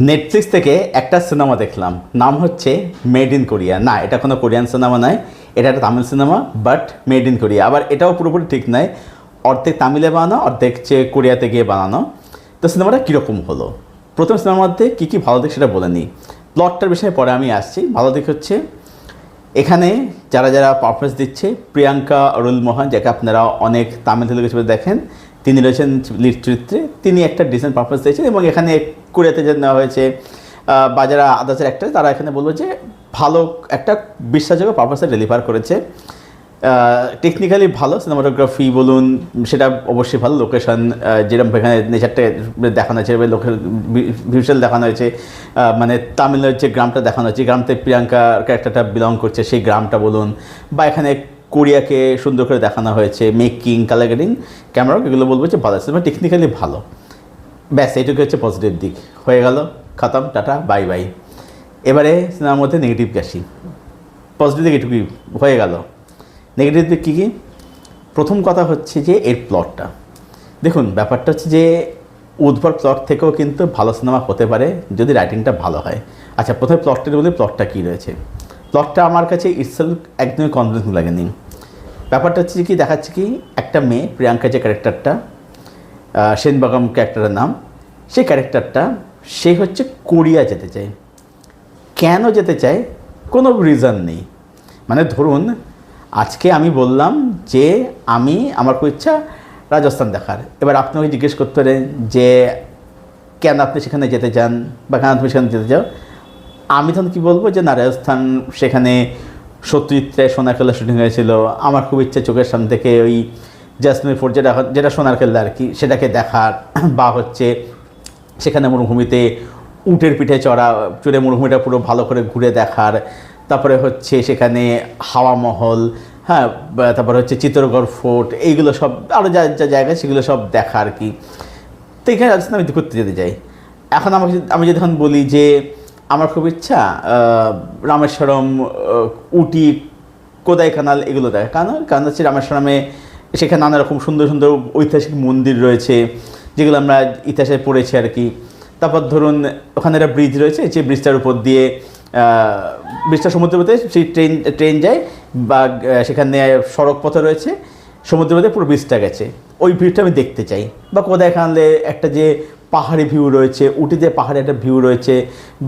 Netflix থেকে একটা cinema দেখলাম, নাম হচ্ছে মেড ইন কোরিয়া। না, এটা কোনো কোরিয়ান সিনেমা নয়, এটা একটা Tamil cinema, but made in Korea. আবার এটাও পুরোপুরি ঠিক নয়, অর্ধেক তামিলে বানানো, অর্ধেক কোরিয়াতে গিয়ে বানানো। তো সিনেমাটা কীরকম হলো, প্রথম সিনেমার মধ্যে কী কী ভালো দিক সেটা বলে নিই। প্লটটার বিষয়ে পরে আমি আসছি। ভালো দিক হচ্ছে এখানে যারা যারা পারফরমেন্স দিচ্ছে, প্রিয়াঙ্কা অরুল মোহন, যাকে আপনারা অনেক তামিল তেলুগু ছবিতে দেখেন, তিনি রয়েছেন লিড চরিত্রে। তিনি একটা ডিসেন্ট পারফরমেন্স দিয়েছেন এবং এখানে কোরিয়াতে যে নেওয়া হয়েছে বা যারা আদার্সের অ্যাক্টর, তারা এখানে বলবো যে ভালো একটা বিশ্বাসযোগ্য পারফরমেন্স ডেলিভার করেছে। টেকনিক্যালি ভালো, সিনেমাটোগ্রাফি বলুন সেটা অবশ্যই ভালো, লোকেশন যেরকম এখানে নেচারটা দেখানো হয়েছে, লোকের ভিজুয়াল দেখানো হয়েছে, মানে তামিলের যে গ্রামটা দেখানো হয়েছে, গ্রামতে প্রিয়াঙ্কার ক্যারেক্টারটা বিলং করছে, সেই গ্রামটা বলুন, বা এখানে কোরিয়াকে সুন্দর করে দেখানো হয়েছে, মেকিং, কালার গ্রেডিং, ক্যামেরা, এগুলো বলবো যে ভালো সিনেমা, টেকনিক্যালি ভালো। ব্যাস এইটুকু হচ্ছে পজিটিভ দিক। হয়ে গেল, খতম, টাটা, বাই বাই। এবারে সিনেমার মধ্যে নেগেটিভ আসি। পজিটিভ দিক এটুকুই, হয়ে গেল। নেগেটিভ দিক কী কী? প্রথম কথা হচ্ছে যে এর প্লটটা দেখুন। ব্যাপারটা হচ্ছে যে উদ্ভট প্লট থেকেও কিন্তু ভালো সিনেমা হতে পারে যদি রাইটিংটা ভালো হয়। আচ্ছা, প্রথমে প্লটটা বলি, প্লটটা কী রয়েছে। প্লটটা আমার কাছে ইটসেলফ একদমই কনভিন্সিং লাগেনি। ব্যাপারটা হচ্ছে কি, দেখাচ্ছে কি, একটা মেয়ে, প্রিয়াঙ্কা যে ক্যারেক্টারটা, সেন বেগম ক্যারেক্টারের নাম, সেই ক্যারেক্টারটা সে হচ্ছে কোরিয়া যেতে চায়। কেন যেতে চায়? কোনো রিজন নেই। মানে ধরুন আজকে আমি বললাম যে আমার খুব ইচ্ছা রাজস্থান দেখার, এবার আপনাকে জিজ্ঞেস করতে পারেন যে কেন আপনি সেখানে যেতে চান বা কেন আপনি সেখানে যেতে চাও। আমি তখন কী বলবো যে না, রাজস্থান, সেখানে সত্যজিৎ রায় সোনার কেল্লা শুটিং হয়েছিল, আমার খুব ইচ্ছে চোখের সামনে থেকে ওই জাসমিন ফোর্ট যেটা সোনার কেল্লা আর কি, সেটাকে দেখার, বা হচ্ছে সেখানে মরুভূমিতে উটের পিঠে চড়ে মরুভূমিটা পুরো ভালো করে ঘুরে দেখার, তারপরে হচ্ছে সেখানে হাওয়া মহল, হ্যাঁ, তারপরে হচ্ছে চিত্তরগড় ফোর্ট, এইগুলো সব আরও যা যা জায়গা সেগুলো সব দেখা আর কি। তো এখানে রাজস্থান আমি ঘুরতে যেতে চাই। এখন আমি যদি এখন বলি যে আমার খুব ইচ্ছা রামেশ্বরম, উটি, কোদাইকানাল, এগুলো দেখা। কারণ হচ্ছে রামেশ্বরমে সেখানে নানা রকম সুন্দর সুন্দর ঐতিহাসিক মন্দির রয়েছে, যেগুলো আমরা ইতিহাসে পড়েছি আর কি। তারপর ধরুন ওখানে একটা ব্রিজ রয়েছে, যে ব্রিজটার উপর দিয়ে ব্রিজটা সমুদ্রের মধ্যে সেই ট্রেন যায়, বা সেখানে সড়ক পথে রয়েছে, সমুদ্রের মধ্যে পুরো ব্রিজটা গেছে, ওই ভিউটা আমি দেখতে চাই। বা কোদাইকানালে একটা যে পাহাড়ি ভিউ রয়েছে, উটিতে পাহাড়ে একটা ভিউ রয়েছে,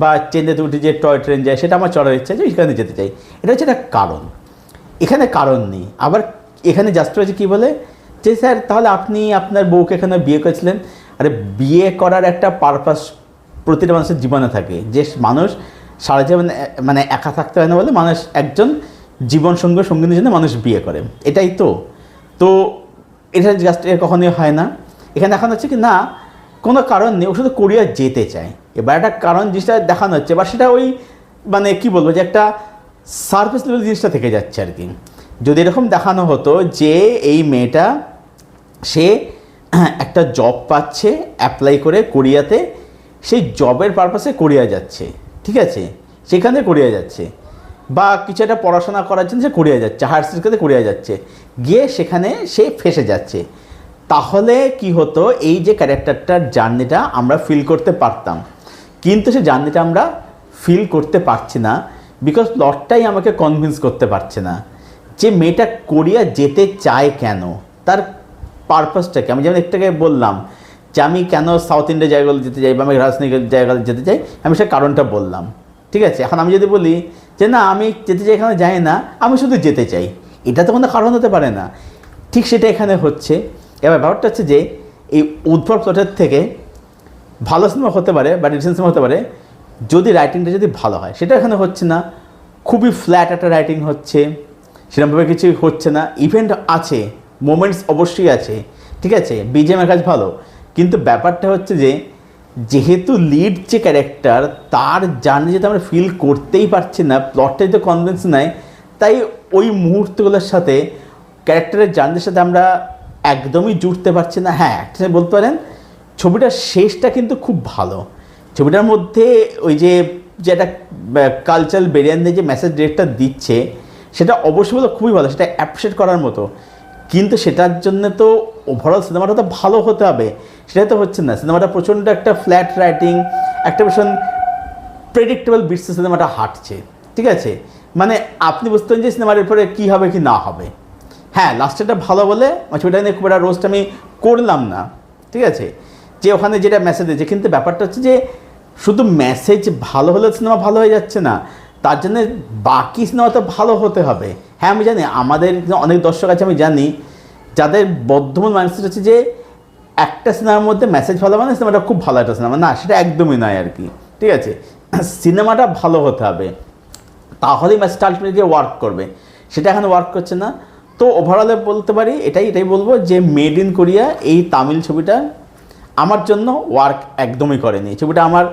বা চেন্নাইতে উঠে যে টয় ট্রেন যায়, সেটা আমার চড়ার ইচ্ছা, যে এখানে যেতে চাই। এটা হচ্ছে একটা কারণ। এখানে কারণ নেই। আবার এখানে জাস্ট রয়েছে কী বলে যে স্যার তাহলে আপনি আপনার বউকে এখানে বিয়ে করেছিলেন। আরে বিয়ে করার একটা পারপাস প্রতিটা মানুষের জীবনে থাকে, যে মানুষ সারা জীবন মানে একা থাকতে হয় না বলে মানুষ একজন সঙ্গীর জন্য মানুষ বিয়ে করে, এটাই তো। তো এটা জাস্ট কখনোই হয় না। এখানে দেখানো হচ্ছে কি না, কোনো কারণ নেই, ও শুধু কোরিয়া যেতে চায়। এবার একটা কারণ জিনিসটা দেখানো হচ্ছে, বা সেটা ওই মানে কি বলবো, যে একটা সারফেস লেভেল জিনিসটা থেকে যাচ্ছে আর কি। যদি এরকম দেখানো হতো যে এই মেয়েটা সে একটা জব পাচ্ছে অ্যাপ্লাই করে কোরিয়াতে, সেই জবের পারপাসে কোরিয়া যাচ্ছে, ঠিক আছে, সেখানে কোরিয়া যাচ্ছে, বা কিছু একটা পড়াশোনা করার জন্য সে কোরিয়া যাচ্ছে, হায়ার স্টাডিজে কোরিয়া যাচ্ছে, গিয়ে সেখানে সে ফেসে যাচ্ছে, তাহলে কি হতো, এই যে ক্যারেক্টারটার জার্নিটা আমরা ফিল করতে পারতাম। কিন্তু সেই জার্নিটা আমরা ফিল করতে পারছি না, বিকজ প্লটটাই আমাকে কনভিন্স করতে পারছে না যে মেয়েটা কোরিয়া যেতে চায় কেন, তার পারপাসটা কি। আমি যেমন একটাকে বললাম যে আমি কেন সাউথ ইন্ডিয়া জায়গাগুলো যেতে চাই, বা আমি রাজনৈতিক জায়গাগুলো যেতে চাই, আমি সে কারণটা বললাম, ঠিক আছে। এখন আমি যদি বলি যে না আমি যেতে চাই এখানে যাই না, আমি শুধু যেতে চাই, এটা তো কোনো কারণ হতে পারে না। ঠিক সেটা এখানে হচ্ছে। এবার ব্যাপারটা হচ্ছে যে এই উদ্ভট প্লটের থেকে ভালো সিনেমা হতে পারে বা ডিসেন্ট সিনেমা হতে পারে যদি রাইটিংটা যদি ভালো হয়। সেটা এখানে হচ্ছে না, খুবই ফ্ল্যাট একটা রাইটিং হচ্ছে, সেরকমভাবে কিছু হচ্ছে না। ইভেন্ট আছে, মোমেন্টস অবশ্যই আছে, ঠিক আছে, বিজিএমের কাজ ভালো, কিন্তু ব্যাপারটা হচ্ছে যে যেহেতু লিড যে ক্যারেক্টার, তার জার্নি যেটা আমরা ফিল করতেই পারছি না, প্লটটাই তো কনভিন্স নাই, তাই ওই মুহূর্তগুলোর সাথে ক্যারেক্টারের জার্নির সাথে আমরা একদমই জুড়তে পারছি না। হ্যাঁ, একটা বলতে পারেন ছবিটার শেষটা কিন্তু খুব ভালো। ছবিটার মধ্যে ওই যে একটা কালচারাল বেরিয়ানদের যে মেসেজ ডিরেক্টর দিচ্ছে, সেটা অবশ্যই বলে খুবই ভালো, সেটা অ্যাপ্রিশিয়েট করার মতো। কিন্তু সেটার জন্য তো ওভারঅল সিনেমাটা তো ভালো হতে হবে, সেটা তো হচ্ছে না। সিনেমাটা প্রচণ্ড একটা ফ্ল্যাট রাইটিং, একটা ভীষণ প্রেডিক্টেবল বিশ্ব সিনেমাটা হাঁটছে, ঠিক আছে? মানে আপনি বুঝতে পারেন যে সিনেমার এরপরে কী হবে কি না হবে। হ্যাঁ, লাস্টেরটা ভালো বলে ছবিটা নিয়ে খুব একটা রোস্ট আমি করলাম না, ঠিক আছে? যে ওখানে যেটা মেসেজ দিয়েছে, কিন্তু ব্যাপারটা হচ্ছে যে শুধু মেসেজ ভালো হলে সিনেমা ভালো হয়ে যাচ্ছে না, তার জন্য বাকি সিনেমা তো ভালো হতে হবে। হ্যাঁ, আমি জানি আমাদের অনেক দর্শক আছে, আমি জানি যাদের বদ্ধমূল মাইন্ডসেট হচ্ছে যে একটা সিনেমার মধ্যে মেসেজ ভালো মানে সিনেমাটা খুব ভালো একটা সিনেমা। না, সেটা একদমই নয় আর কি, ঠিক আছে? সিনেমাটা ভালো হতে হবে, তাহলেই মেসেজটা আলটিমেটলি ওয়ার্ক করবে। সেটা এখন ওয়ার্ক করছে না। তো ওভারঅলে বলতে পারি এটাই বলবো যে মেড ইন কোরিয়া এই তামিল ছবিটা আমার জন্য ওয়ার্ক একদমই করেনি। ছবিটা আমার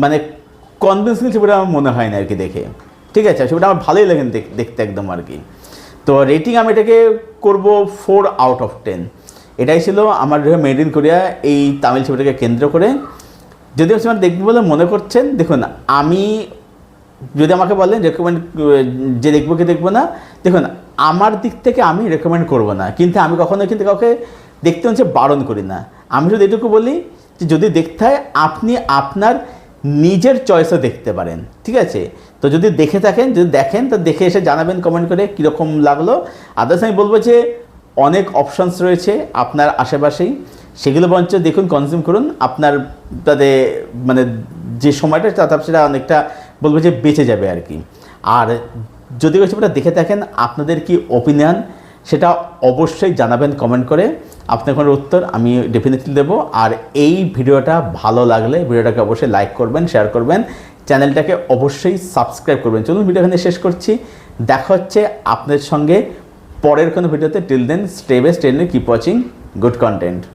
মানে কনভিন্সিং ছবিটা আমার মনে হয় না আর কি দেখে, ঠিক আছে? ছবিটা আমার ভালোই লাগে দেখতে একদম আর কি। তো রেটিং আমি এটাকে করবো 4 আউট অফ 10। এটাই ছিল আমার মেড ইন কোরিয়া এই তামিল ছবিটাকে কেন্দ্র করে। যদি সিনেমা দেখবো বলে মনে করছেন, দেখুন আমি যদি আমাকে বলেন রেকমেন্ড যে দেখবো কি দেখবো না, দেখুন আমার দিক থেকে আমি রেকমেন্ড করবো না, কিন্তু আমি কখনো কিন্তু কাউকে দেখতে হচ্ছে বারণ করি না। আমি শুধু এটুকু বলি যে যদি দেখতে হয় আপনি আপনার নিজের চয়েসে দেখতে পারেন, ঠিক আছে? তো যদি দেখে থাকেন, যদি দেখেন তো দেখে এসে জানাবেন কমেন্ট করে কীরকম লাগলো। আদার্স আমি বলবো যে অনেক অপশানস রয়েছে আপনার আশেপাশেই, সেগুলো বরঞ্চ দেখুন, কনজিউম করুন। আপনার তাদের মানে যে সময়টা সেটা অনেকটা বলবো যে বেঁচে যাবে আর কি। আর যদি ওই ছবিটা দেখে থাকেন আপনাদের কি ওপিনিয়ন সেটা অবশ্যই জানাবেন কমেন্ট করে। আপনার কোনো উত্তর আমি ডেফিনেটলি দেবো। আর এই ভিডিওটা ভালো লাগলে ভিডিওটাকে অবশ্যই লাইক করবেন, শেয়ার করবেন, চ্যানেলটাকে অবশ্যই সাবস্ক্রাইব করবেন। চলুন ভিডিও এখানে শেষ করছি, দেখা হচ্ছে আপনাদের সঙ্গে পরের কোনো ভিডিওতে। Till then stay best, keep watching good content.